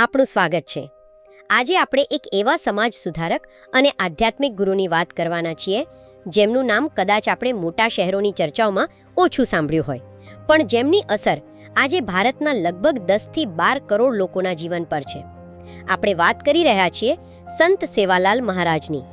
આપનું સ્વાગત છે. આજે આપણે એક એવા સમાજ સુધારક અને આધ્યાત્મિક ગુરુની વાત કરવાના છીએ જેમનું નામ કદાચ આપણે મોટા શહેરોની ચર્ચાઓમાં ઓછું સાંભળ્યું હોય, પણ જેમની અસર આજે ભારતના લગભગ 10થી 12 કરોડ લોકોના જીવન પર છે. આપણે વાત કરી રહ્યા છીએ સંત સેવાલાલ મહારાજની.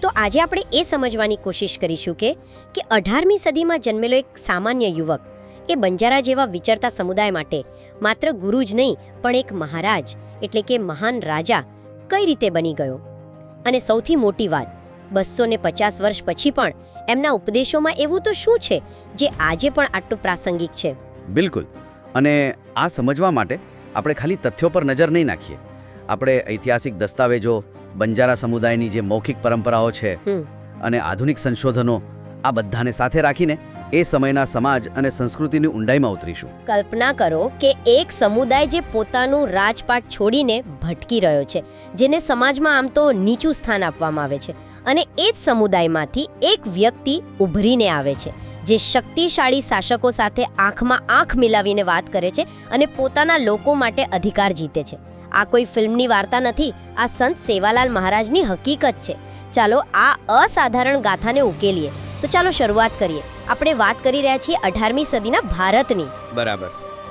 તો આજે આપણે એ સમજવાની કોશિશ કરીશું કે 18મી સદીમાં જન્મેલો એક સામાન્ય યુવક એ બંજારા જેવા વિચરતા સમુદાય માટે માત્ર ગુરુ જ નહીં પણ એક મહારાજ એટલે કે મહાન રાજા કઈ રીતે બની ગયો. અને સૌથી મોટી વાત, 250 વર્ષ પછી પણ એમના ઉપદેશોમાં એવું તો શું છે જે આજે પણ આટલું પ્રાસંગિક છે? બિલકુલ. અને આ સમજવા માટે આપણે ખાલી તથ્યો પર નજર નહીં નાખીએ. આપણે ઐતિહાસિક દસ્તાવેજો, બંજારા સમુદાયની જે મૌખિક પરંપરાઓ છે અને આધુનિક સંશોધનો, આ બધાને સાથે રાખીને એ સમયના સમાજ અને સંસ્કૃતિની ઊંડાઈમાં ઉતરીશું. કલ્પના કરો કે એક સમુદાય જે પોતાનું રાજપાટ છોડીને ભટકી રહ્યો છે, જેને સમાજમાં આમ તો નીચું સ્થાન આપવામાં આવે છે, અને એ જ સમુદાયમાંથી એક વ્યક્તિ ઉભરીને આવે છે જે શક્તિશાળી શાસકો સાથે આંખમાં આંખ મિલાવીને વાત કરે છે અને પોતાના લોકો માટે અધિકાર જીતે છે. આ કોઈ ફિલ્મની વાર્તા નથી, આ સંત સેવાલાલ મહારાજની હકીકત છે. ચાલો આ અસાધારણ ગાથાને ઉકેલીએ. તો ચાલો શરૂઆત કરીએ. આપણે વાત કરી રહ્યા છીએ 18મી સદીના ભારતની. બરાબર.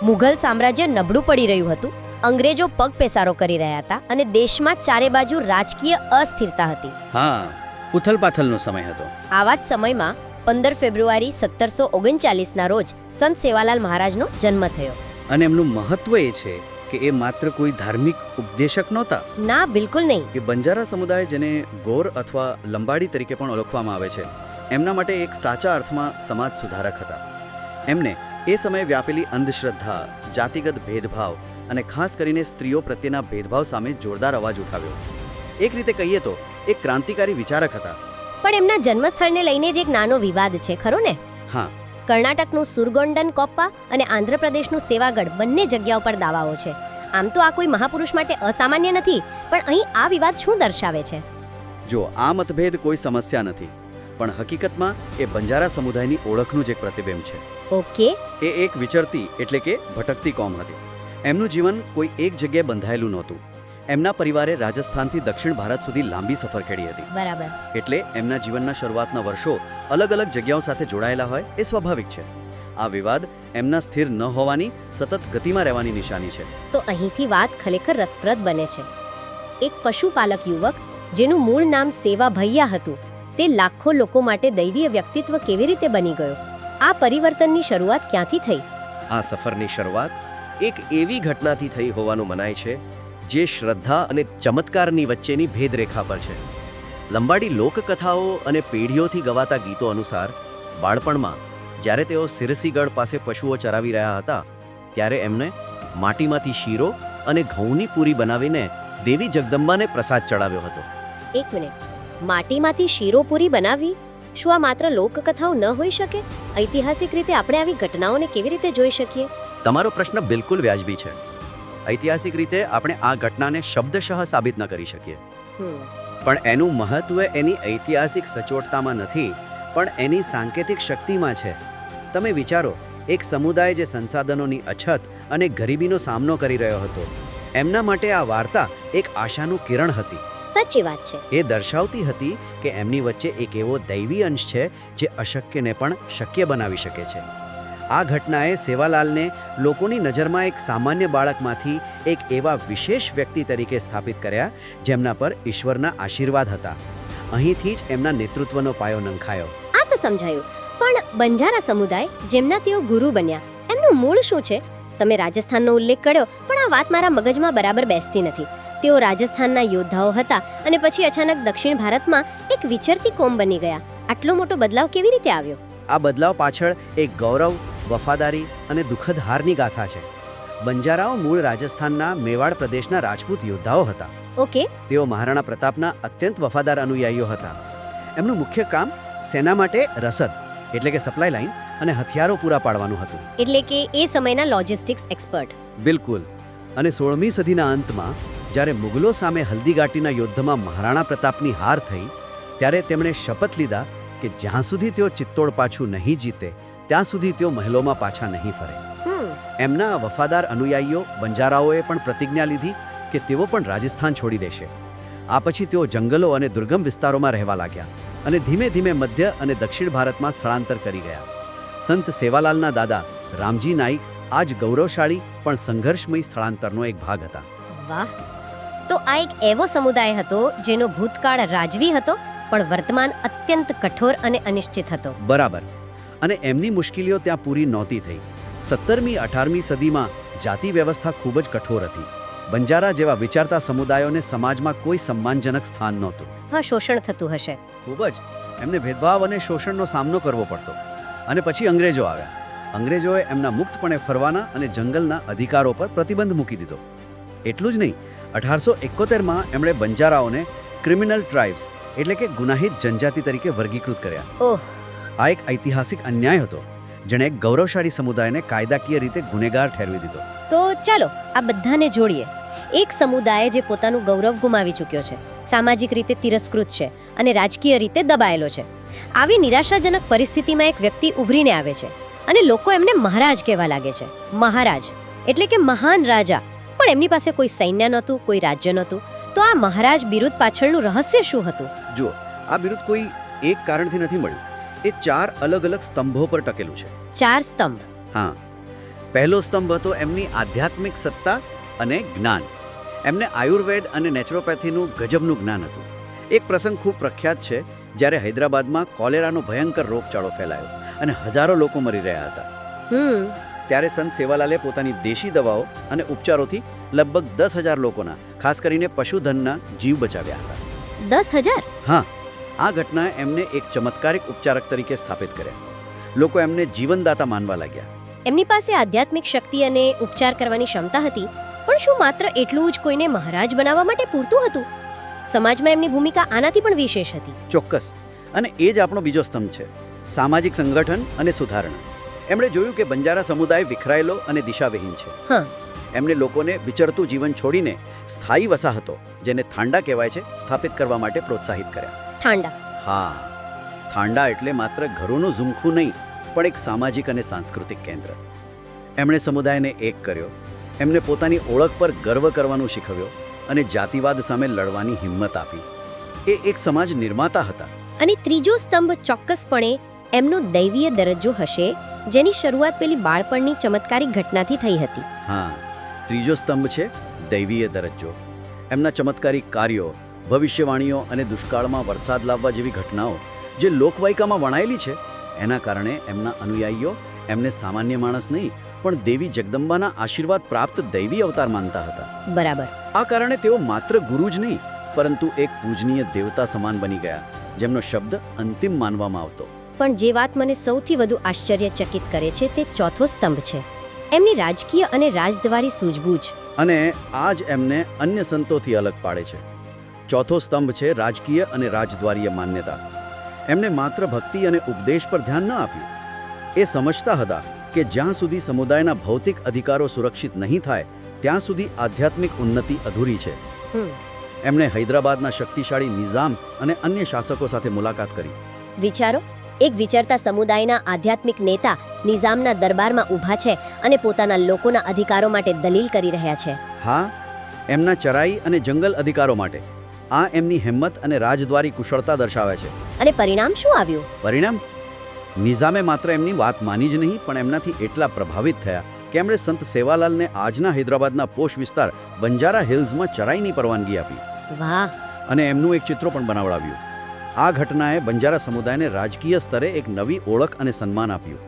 મુઘલ સામ્રાજ્ય નબળું પડી રહ્યું હતું, અંગ્રેજો પગ પેસારો કરી રહ્યા હતા અને દેશમાં ચારે બાજુ રાજકીય અસ્થિરતા હતી. હા, ઉથલપાથલનો સમય હતો. આવા જ સમયમાં 15 ફેબ્રુઆરી 1739ના રોજ સંત સેવાલાલ મહારાજનો જન્મ થયો. અને એમનું મહત્વ એ છે કે એ માત્ર કોઈ ધાર્મિક ઉપદેશક નહોતા. ના, બિલકુલ નહીં. કે બંજારા સમુદાય, જેને ગોર અથવા લંબાડી તરીકે પણ ઓળખવામાં આવે છે, એમના માટે એક સાચા અર્થમાં સમાજ સુધારક હતા. એમને એ સમયે વ્યાપેલી અંધશ્રદ્ધા, જાતિગત ભેદભાવ અને ખાસ કરીને સ્ત્રીઓ પ્રત્યેના ભેદભાવ સામે જોરદાર અવાજ ઉઠાવ્યો. એક રીતે કહીએ તો એક ક્રાંતિકારી વિચારક હતા. પણ એમના જન્મસ્થળને લઈને જ એક નાનો વિવાદ છે, ખરો ને? હા. કર્ણાટકનું સુરગોંડન કોપ્પા અને આંધ્રપ્રદેશનું સેવાગઢ બંને જગ્યાઓ પર દાવાઓ છે. આમ તો આ કોઈ મહાપુરુષ માટે અસામાન્ય નથી, પણ અહીં આ વિવાદ શું દર્શાવે છે? જો આ મતભેદ કોઈ સમસ્યા નથી, પણ હકીકતમાં એ બંજારા સમુદાયની ઓળખનું જ એક પ્રતિબિંબ છે. ઓકે. એ એક વિચરતી એટલે કે ભટકતી કોમ હતી. એમનું જીવન કોઈ એક જગ્યાએ બંધાયેલું નહોતું. એમના પરિવારે રાજસ્થાનથી દક્ષિણ ભારત સુધી લાંબી સફર ખેડી હતી. બરાબર. એટલે એમના જીવનના શરૂઆતના વર્ષો અલગ અલગ જગ્યાઓ સાથે જોડાયેલા હોય એ સ્વાભાવિક છે. આ વિવાદ એમના સ્થિર ન હોવાની, સતત ગતિમાં રહેવાની નિશાની છે. તો અહીંથી વાત ખરેખર રસપ્રદ બને છે. એક પશુપાલક યુવક જેનું મૂળ નામ સેવા ભૈયા હતું, તે લાખો લોકો માટે દૈવીય વ્યક્તિત્વ કેવી રીતે બની ગયો? આ પરિવર્તનની શરૂઆત ક્યાંથી થઈ? આ સફરની શરૂઆત એક એવી ઘટનાથી થઈ હોવાનું મનાય છે જે શ્રદ્ધા અને ચમત્કારની વચ્ચેની ભેદરેખા પર છે. લંબાડી લોકકથાઓ અને પેઢીઓથી ગવાતા ગીતો અનુસાર બાળપણમાં જ્યારે તેઓ સિરસીગઢ પાસે પશુઓ ચરાવી રહ્યા હતા, ત્યારે એમને માટીમાંથી શીરો અને ઘઉંની પૂરી બનાવીને દેવી જગદંબાને પ્રસાદ ચડાવ્યો હતો. એક મિનિટ, માટીમાંથી શીરો પૂરી બનાવી? શું આ માત્ર લોકકથાઓ ન હોઈ શકે? ઐતિહાસિક રીતે આપણે આવી ઘટનાઓને કેવી રીતે જોઈ શકીએ? તમારો પ્રશ્ન બિલકુલ વ્યાજબી છે. ઐતિહાસિક રીતે આપણે આ ઘટનાને શબ્દશઃ સાબિત ન કરી શકીએ, પણ એનું મહત્વ એની ઐતિહાસિક સચોટતામાં નથી, પણ એની સાંકેતિક શક્તિમાં છે. તમે વિચારો, એક સમુદાય જે સંસાધનોની અછત અને ગરીબીનો સામનો કરી રહ્યો હતો, એમના માટે આ વાર્તા એક આશાનું કિરણ હતી. સાચી વાત છે. એ દર્શાવતી હતી કે એમની વચ્ચે એક એવો દૈવી અંશ છે જે અશક્યને પણ શક્ય બનાવી શકે છે. આ ઘટનાએ સેવાલાલને લોકોની નજરમાં એક સામાન્ય બાળકમાંથી એક એવા વિશેષ વ્યક્તિ તરીકે સ્થાપિત કર્યા જેમના પર ઈશ્વરના આશીર્વાદ હતા. અહીંથી જ એમના નેતૃત્વનો પાયો નંખાયો. આ તો સમજાયું, પણ બંજારા સમુદાય જેમના તેઓ ગુરુ બન્યા, એમનું મૂળ શું છે? તમે રાજસ્થાનનો ઉલ્લેખ કર્યો, પણ આ વાત મારા મગજમાં બરાબર બેસતી નથી. તેઓ રાજસ્થાનના યોદ્ધાઓ હતા અને પછી અચાનક દક્ષિણ ભારતમાં એક વિચરતી કોમ બની ગયા. આટલો મોટો બદલાવ કેવી રીતે આવ્યો? આ બદલાવ પાછળ એક ગૌરવ, વફાદારી અને દુઃખદ હારની ગાથા છે. બંજારાઓ મૂળ રાજસ્થાનના મેવાડ પ્રદેશના રાજપૂત યોદ્ધાઓ હતા. ઓકે. તેઓ મહારાણા પ્રતાપના અત્યંત વફાદાર અનુયાયીઓ હતા. એમનું મુખ્ય કામ સેના માટે રસદ એટલે કે સપ્લાય લાઇન અને હથિયારો પૂરા પાડવાનું હતું. એટલે કે એ સમયના લોજિસ્ટિક્સ એક્સપર્ટ. બિલકુલ. અને 16મી સદીના અંતમાં જ્યારે મુગલો સામે હલ્દીઘાટીના યુદ્ધમાં મહારાણા પ્રતાપની હાર થઈ, ત્યારે તેમણે શપથ લીધા કે જ્યાં સુધી તેઓ ચિત્તોડ પાછું નહીં જીતે, ત્યાં સુધી તેઓ મહેલોમાં પાછા નહીં ફરે. એમના વફાદાર અનુયાયીઓ બંજારાઓએ પણ પ્રતિજ્ઞા લીધી કે તેઓ પણ રાજસ્થાન છોડી દેશે. આ પછી તેઓ જંગલો અને દુર્ગમ વિસ્તારોમાં રહેવા લાગ્યા અને ધીમે ધીમે મધ્ય અને દક્ષિણ ભારતમાં સ્થળાંતર કરી ગયા. સંત સેવાલાલના દાદા રામજી નાઈક આ જ ગૌરવશાળી પણ સંઘર્ષમય સ્થળાંતરનો એક ભાગ હતા. વાહ! તો આ એક એવો સમુદાય હતો જેનો ભૂતકાળ રાજવી હતો પણ વર્તમાન અત્યંત કઠોર અને અનિશ્ચિત હતો. બરાબર. અને એમની મુશ્કેલીઓ ત્યાં પૂરી નહોતી થઈ. 17મી 18મી સદીમાં જાતિ વ્યવસ્થા ખૂબ જ કઠોર હતી. બંજારા જેવા વિચારતા સમુદાયોને સમાજમાં કોઈ સન્માનજનક સ્થાન નહોતું. હા, શોષણ થતું હશે. ખૂબ જ. એમને ભેદભાવ અને શોષણનો સામનો કરવો પડતો. અને પછી અંગ્રેજો આવ્યા. અંગ્રેજોએ એમના મુક્તપણે ફરવાના અને જંગલના અધિકારો પર પ્રતિબંધ મૂકી દીધો. એટલું જ નહીં, 1871માં એમણે બંજારાઓને ક્રિમિનલ ટ્રાઇબ્સ એટલે કે ગુનાહિત જનજાતિ તરીકે વર્ગીકૃત કર્યા. ઓહ! આ એક ઐતિહાસિક અન્યાય હતો, જેણે એક ગૌરવશાળી સમુદાયને કાયદાકીય રીતે ગુનેગાર ઠેરવી દીધો. તો ચાલો આ બધાને જોડીએ. એક સમુદાય જે પોતાનું ગૌરવ ગુમાવી ચૂક્યો છે, સામાજિક રીતે તિરસ્કૃત છે અને રાજકીય રીતે દબાયેલો છે. આવી નિરાશાજનક પરિસ્થિતિમાં એક વ્યક્તિ ઉભરીને આવે છે અને લોકો એમને મહારાજ કહેવા લાગે છે. મહારાજ એટલે કે મહાન રાજા. પણ એમની પાસે કોઈ સૈન્ય નહોતું, કોઈ રાજ્ય નહોતું. તો આ મહારાજ બિરુદ પાછળનું રહસ્ય શું હતું? જુઓ, આ બિરુદ કોઈ એક કારણથી નથી મળ્યું. એ 4 અલગ અલગ સ્તંભો પર ટકેલું છે. 4 સ્તંભ? હા. પહેલો સ્તંભ હતો એમની આધ્યાત્મિક સત્તા અને જ્ઞાન. એમને આયુર્વેદ અને નેચરોપેથીનું ગજબનું જ્ઞાન હતું. એક પ્રસંગ ખૂબ પ્રખ્યાત છે, જ્યારે હૈદરાબાદમાં કોલેરાનો ભયંકર રોગચાળો ફેલાયો અને હજારો લોકો મરી રહ્યા હતા. ત્યારે સંત સેવાલાલે પોતાની દેશી દવાઓ અને ઉપચારોથી લગભગ 10,000 લોકોના, ખાસ કરીને પશુધનના જીવ બચાવ્યા હતા. 10,000? હા. આ ઘટનાએ એમને એક ચમત્કારિક ઉપચારક તરીકે સ્થાપિત કર્યા. લોકો એમને જીવનદાતા માનવા લાગ્યા. એમની પાસે આધ્યાત્મિક શક્તિ અને ઉપચાર કરવાની ક્ષમતા હતી, પણ શું માત્ર એટલું જ કોઈને મહારાજ બનાવવા માટે પૂરતું હતું? સમાજમાં એમની ભૂમિકા આનાથી પણ વિશેષ હતી. ચોક્કસ. અને એ જ આપણો બીજો સ્તંભ છે, સામાજિક સંગઠન અને સુધારણા. એમણે જોયું કે બંજારા સમુદાય વિખરાયેલો અને દિશાવિહીન છે. હા. એમને લોકોને વિચરતું જીવન છોડીને સ્થાયી વસાહતો, જેને થાંડા કહેવાય છે, સ્થાપિત કરવા માટે પ્રોત્સાહિત કર્યા. થાંડા? હા. થાંડા એટલે માત્ર ઘરોનું ઝુમખું નહીં, પણ એક સામાજિક અને સાંસ્કૃતિક કેન્દ્ર. એમણે સમુદાયને એક કર્યો, એમને પોતાની ઓળખ પર ગર્વ કરવાનું શીખવ્યો અને જાતિવાદ સામે લડવાની હિંમત આપી. એ એક સમાજ નિર્માતા હતા. અને ત્રીજો સ્તંભ ચોક્કસપણે એમનો દૈવીય દરજ્જો હશે, જેની શરૂઆત પેલી બાળપણની ચમત્કારિક ઘટનાથી થઈ હતી. હા. ત્રીજો સ્તંભ છે દૈવીય દરજ્જો. એમના ચમત્કારિક કાર્યો, ભવિષ્યવાણીઓ અને દુષ્કાળમાં વરસાદ લાવવા જેવી ઘટનાઓ જે લોકવાયકામાં વણાયેલી છે, એના કારણે એમના અનુયાયીઓ એમને સામાન્ય માણસ નહીં, પણ દેવી જગદંબાના આશીર્વાદ પ્રાપ્ત દૈવી અવતાર માનતા હતા. બરાબર. આ કારણે તેઓ માત્ર ગુરુ જ નહીં, પરંતુ એક પૂજનીય દેવતા સમાન બની ગયા, જેમનો શબ્દ અંતિમ માનવામાં આવતો. પણ જે વાત મને સૌથી વધુ આશ્ચર્યચકિત કરે છે તે ચોથો સ્તંભ છે, એમની રાજકીય અને રાજદ્વારી સૂઝબૂઝ. અને આ જ એમને અન્ય સંતોથી અલગ પાડે છે. ચોથો સ્તંભ છે રાજકીય અને રાજદ્વારીય માન્યતા. એમને માત્ર ભક્તિ અને ઉપદેશ પર ધ્યાન ન આપ્યું. એ સમજતા હતા કે જ્યાં સુધી સમુદાયના ભૌતિક અધિકારો સુરક્ષિત નહીં થાય, ત્યાં સુધી આધ્યાત્મિક ઉન્નતિ અધૂરી છે. એમણે હૈદરાબાદના શક્તિશાળી નિઝામ અને અન્ય શાસકો સાથે મુલાકાત કરી. વિચારો, એક વિચરતા સમુદાયના આધ્યાત્મિક નેતા નિઝામના દરબારમાં ઊભા છે અને પોતાના લોકોના અધિકારો માટે દલીલ કરી રહ્યા છે. હા, એમના ચરાઈ અને જંગલ અધિકારો માટે. આ એમની હિંમત અને રાજદ્વારી કુશળતા દર્શાવે છે. અને પરિણામ શું આવ્યું? પરિણામ? નિઝામે માત્ર એમની વાત માની જ નહીં, પણ એમનાથી એટલા પ્રભાવિત થયા કે એમણે સંત સેવાલાલને આજના હૈદરાબાદના પોશ વિસ્તાર બંજારા હિલ્સમાં ચરાઈની પરવાનગી આપી. વાહ! અને એમનું એક ચિત્ર પણ બનાવડાવ્યું. આ ઘટનાએ બંજારા સમુદાયને રાજકીય સ્તરે એક નવી ઓળખ અને સન્માન આપ્યું.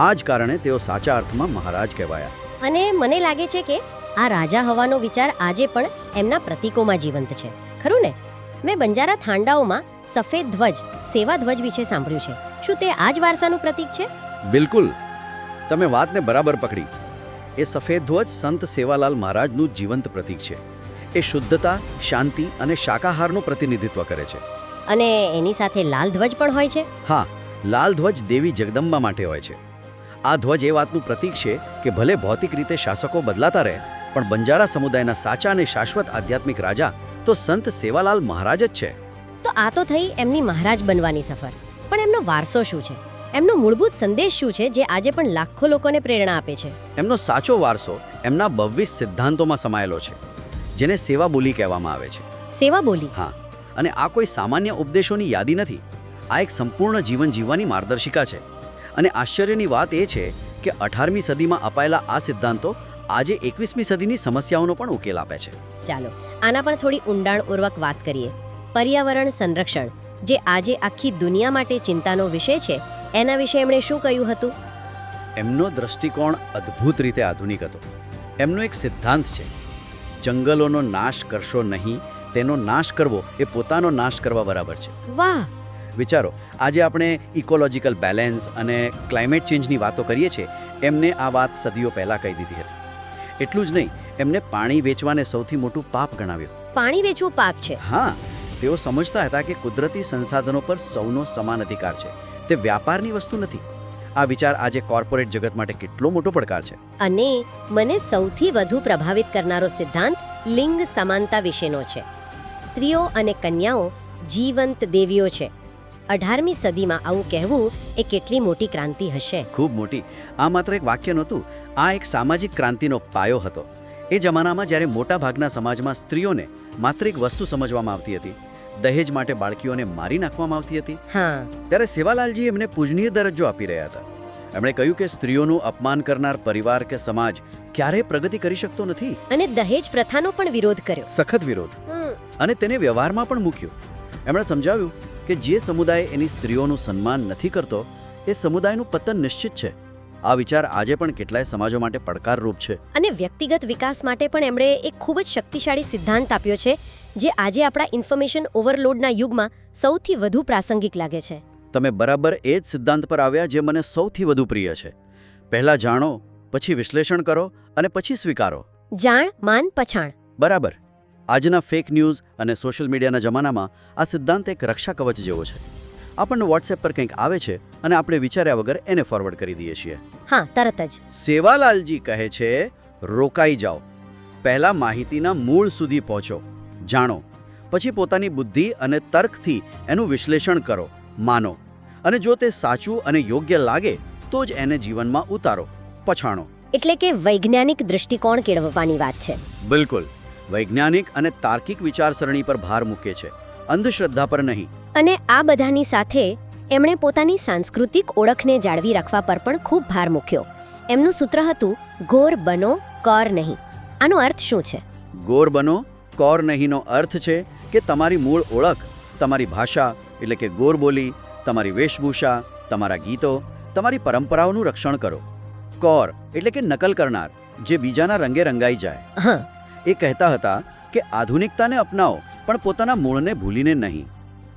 આ જ કારણે તેઓ સાચા અર્થમાં મહારાજ કહેવાયા. અને મને લાગે છે કે આ રાજા હોવાનો વિચાર આજે પણ એમના પ્રતીકોમાં જીવંત છે, ખરું ને? મેં બંજારા થાંડાઓમાં સફેદ ધ્વજ, સેવા ધ્વજ વિશે સાંભળ્યું છે. શું તે આ જ વારસાનું પ્રતીક છે? બિલકુલ. તમે વાતને બરાબર પકડી. એ સફેદ ધ્વજ સંત સેવાલાલ મહારાજનું જીવંત પ્રતીક છે. એ શુદ્ધતા, શાંતિ અને શાકાહારનું પ્રતિનિધિત્વ કરે છે. અને એની સાથે લાલ ધ્વજ પણ હોય છે? હા, લાલ ધ્વજ દેવી જગદંબા માટે હોય છે. આ ધ્વજ એ વાતનું પ્રતીક છે કે ભલે ભૌતિક રીતે શાસકો બદલાતા રહે, પણ બંજારા સમુદાયના સાચા અને શાશ્વત આધ્યાત્મિક રાજા તો સંત સેવાલાલ મહારાજ જ છે. તો આ તો થઈ એમની મહારાજ બનવાની સફર. પણ એમનો વારસો શું છે? એમનો મૂળભૂત સંદેશ શું છે જે આજે પણ લાખો લોકોને પ્રેરણા આપે છે? એમનો સાચો વારસો એમના 22 સિદ્ધાંતોમાં સમાયેલો છે, જેને સેવા બોલી કહેવામાં આવે છે. સેવા બોલી. હા, અને આ કોઈ સામાન્ય ઉપદેશોની યાદી નથી. આ એક સંપૂર્ણ જીવન જીવવાની માર્ગદર્શિકા છે. અને આશ્ચર્યની વાત એ છે કે 18મી સદીમાં અપાયેલા આ સિદ્ધાંતો આજે 21મી સદીની સમસ્યાઓનો પણ ઉકેલ આપે છે. ચાલો આના પર થોડી ઊંડાણપૂર્વક વાત કરીએ. પર્યાવરણ સંરક્ષણ, જે આજે આખી દુનિયા માટે ચિંતાનો વિષય છે, એના વિશે એમણે શું કહ્યું હતું? એમનો દૃષ્ટિકોણ અદ્ભુત રીતે આધુનિક હતો. એમનો એક સિદ્ધાંત છે, જંગલોનો નાશ કરશો નહીં, તેનો નાશ કરવો એ પોતાનો નાશ કરવા બરાબર છે. વાહ! વિચારો, આજે આપણે ઇકોલોજીકલ બેલેન્સ અને ક્લાઇમેટ ચેન્જની વાતો કરીએ છીએ, એમને આ વાત સદીઓ પહેલાં કહી દીધી હતી. એટલું જ નહીં, એમને પાણી વેચવાને સૌથી મોટું પાપ ગણાવ્યું. પાણી વેચવું પાપ છે? હા, તેઓ સમજતા હતા કે કુદરતી સંસાધનો પર સૌનો સમાન અધિકાર છે. તે વ્યાપારની વસ્તુ નથી. આ વિચાર આજે કોર્પોરેટ જગત માટે કેટલો મોટો પડકાર છે. અને મને સૌથી વધુ પ્રભાવિત કરનારો સિદ્ધાંત લિંગ સમાનતા વિશેનો છે. સ્ત્રીઓ અને કન્યાઓ જીવંત દેવીઓ છે. 18મી સદીમાં આવું કહેવું એ કેટલી મોટી ક્રાંતિ હશે. ખૂબ મોટી. આ માત્ર એક વાક્ય નહોતું, આ એક સામાજિક ક્રાંતિનો પાયો હતો. એ જમાનામાં જ્યારે મોટા ભાગના સમાજમાં સ્ત્રીઓને માત્ર એક વસ્તુ સમજવામાં આવતી હતી, દહેજ માટે બાળકીઓને મારી નાખવામાં આવતી હતી, હા, ત્યારે સેવાલાલજી એમને પૂજનીય દરજ્જો આપી રહ્યા હતા. એમણે કહ્યું કે સ્ત્રીઓનું અપમાન કરનાર પરિવાર કે સમાજ ક્યારેય પ્રગતિ કરી શકતો નથી. અને દહેજ પ્રથાનો પણ વિરોધ કર્યો. સખત વિરોધ. અને તેને વ્યવહારમાં પણ મૂક્યો. એમણે સમજાવ્યું કે જે સમુદાય એની સ્ત્રીઓનું સન્માન નથી કરતો, એ સમુદાયનું પતન નિશ્ચિત છે. આ વિચાર આજે પણ કેટલાય સમાજો માટે પડકારરૂપ છે. અને વ્યક્તિગત વિકાસ માટે પણ એમણે એક ખૂબ જ શક્તિશાળી સિદ્ધાંત આપ્યો છે, જે આજે આપણા ઇન્ફોર્મેશન ઓવરલોડના યુગમાં સૌથી વધુ પ્રાસંગિક લાગે છે. તમે બરાબર એ જ સિદ્ધાંત પર આવ્યા જે મને સૌથી વધુ પ્રિય છે. પહેલાં જાણો, પછી વિશ્લેષણ કરો અને પછી સ્વીકારો. જાણ, માન, પછાણ. બરાબર. આજના ફેક ન્યૂઝ અને સોશિયલ મીડિયાના જમાનામાં આ સિદ્ધાંત એક રક્ષા કવચ જેવો છે. આપણને વોટ્સએપ પર કંઈક આવે છે અને આપણે વિચાર્યા વગર એને ફોરવર્ડ કરી દઈએ છીએ. હા, તરત જ. સેવાલાલજી કહે છે, રોકાઈ જાઓ. પહેલા માહિતીના મૂળ સુધી પહોંચો, જાણો, પછી પોતાની બુદ્ધિ અને તર્કથી એનું વિશ્લેષણ કરો, માનો, અને જો તે સાચું અને યોગ્ય લાગે તો જ એને જીવનમાં ઉતારો, પછાણો. એટલે કે વૈજ્ઞાનિક દૃષ્ટિકોણ કેળવવાની વાત છે. બિલકુલ. વૈજ્ઞાનિક અને તાર્કિક વિચારસરણી પર ભાર મૂકે છે, અંધશ્રદ્ધા પર નહીં. અને આ બધાની સાથે એમણે પોતાની સાંસ્કૃતિક ઓળખને જાળવી રાખવા પર પણ ખૂબ ભાર મૂક્યો. એમનું સૂત્ર હતું, ગોર બનો, કોર નહીં. આનો અર્થ શું છે? ગોર બનો, કોર નહીંનો અર્થ છે કે તમારી મૂળ ઓળખ, તમારી ભાષા એટલે કે ગોર બોલી, તમારી વેશભૂષા, તમારા ગીતો, તમારી પરંપરાઓનું રક્ષણ કરો. કોર એટલે કે નકલ કરનાર, જે બીજાના રંગે રંગાઈ જાય. હા, એ કહેતા હતા કે આધુનિકતાને અપનાવો પણ પોતાના મૂળને ભૂલીને નહીં.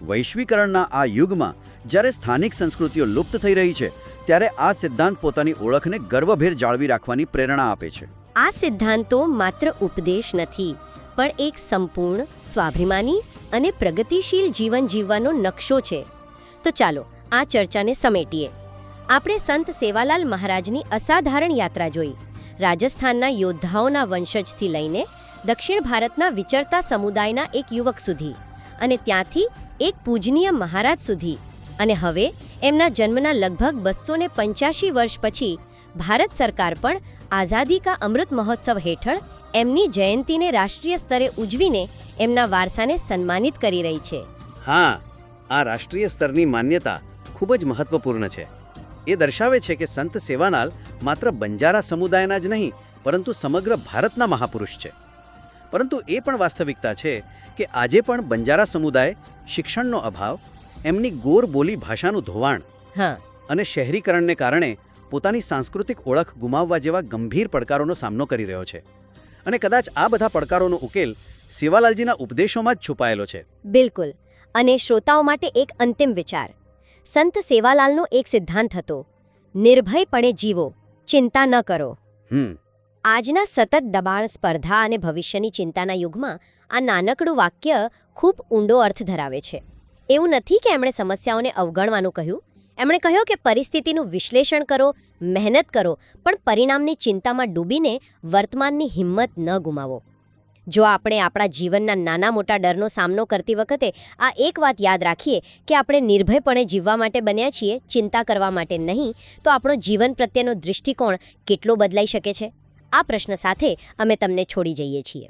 વૈશ્વિકરણના આ યુગમાં જ્યારે સ્થાનિક સંસ્કૃતિઓ લુપ્ત થઈ રહી છે, ત્યારે આ સિદ્ધાંત પોતાની ઓળખને ગર્વભેર જાળવી રાખવાની પ્રેરણા આપે છે. આ સિદ્ધાંતો માત્ર ઉપદેશ નથી, પણ એક સંપૂર્ણ, સ્વાભિમાની અને પ્રગતિશીલ જીવન જીવવાનો નકશો છે. તો ચાલો આ ચર્ચાને સમેટીએ. આપણે સંત સેવાલાલ મહારાજની અસાધારણ યાત્રા જોઈ. રાજસ્થાનના યોદ્ધાઓના વંશજથી લઈને દક્ષિણ ભારતના વિચરતા સમુદાયના એક યુવક સુધી, અને ત્યાંથી એક પૂજનીય મહારાજ સુધી, અને હવે એમના જન્મના લગભગ 285 વર્ષ પછી ભારત સરકાર પણ આઝાદી કા અમૃત મહોત્સવ હેઠળ એમની જયંતીને રાષ્ટ્રીય સ્તરે ઉજવીને એમના વારસાને સન્માનિત કરી રહી છે. હા, આ રાષ્ટ્રીય સ્તરની માન્યતા ખૂબ જ મહત્વપૂર્ણ છે. એ દર્શાવે છે કે સંત સેવાલાલ માત્ર બંજારા સમુદાયના જ નહીં, પરંતુ સમગ્ર ભારતના મહાપુરુષ છે. પરંતુ એ પણ વાસ્તવિકતા છે કે આજે પણ બંજારા સમુદાય શિક્ષણનો અભાવ, એમની ગોર બોલી ભાષાનું ધોવાણ હા, અને શહેરીકરણને કારણે પોતાની સાંસ્કૃતિક ઓળખ ગુમાવવા જેવા ગંભીર પડકારોનો સામનો કરી રહ્યો છે. અને કદાચ આ બધા પડકારોનો ઉકેલ સેવાલાલજીના ઉપદેશોમાં જ છુપાયેલો છે. બિલકુલ. અને શ્રોતાઓ માટે એક અંતિમ વિચાર. સંત સેવાલાલનો એક સિદ્ધાંત હતો, નિર્ભયપણે જીવો, ચિંતા ન કરો. આજના સતત દબાણ, સ્પર્ધા અને ભવિષ્યની ચિંતાના યુગમાં આ નાનકડું વાક્ય ખૂબ ઊંડો અર્થ ધરાવે છે. એવું નથી કે એમણે સમસ્યાઓને અવગણવાનું કહ્યું. એમણે કહ્યું કે પરિસ્થિતિનું વિશ્લેષણ કરો, મહેનત કરો, પણ પરિણામની ચિંતામાં ડૂબીને વર્તમાનની હિંમત ન ગુમાવો. જો આપણે આપણા જીવનના નાના મોટા ડરનો સામનો કરતી વખતે આ એક વાત યાદ રાખીએ કે આપણે નિર્ભયપણે જીવવા માટે બન્યા છીએ, ચિંતા કરવા માટે નહીં, તો આપણો જીવન પ્રત્યેનો દૃષ્ટિકોણ કેટલો બદલાઈ શકે છે? આ પ્રશ્ન સાથે અમે તમને છોડી જઈએ છીએ.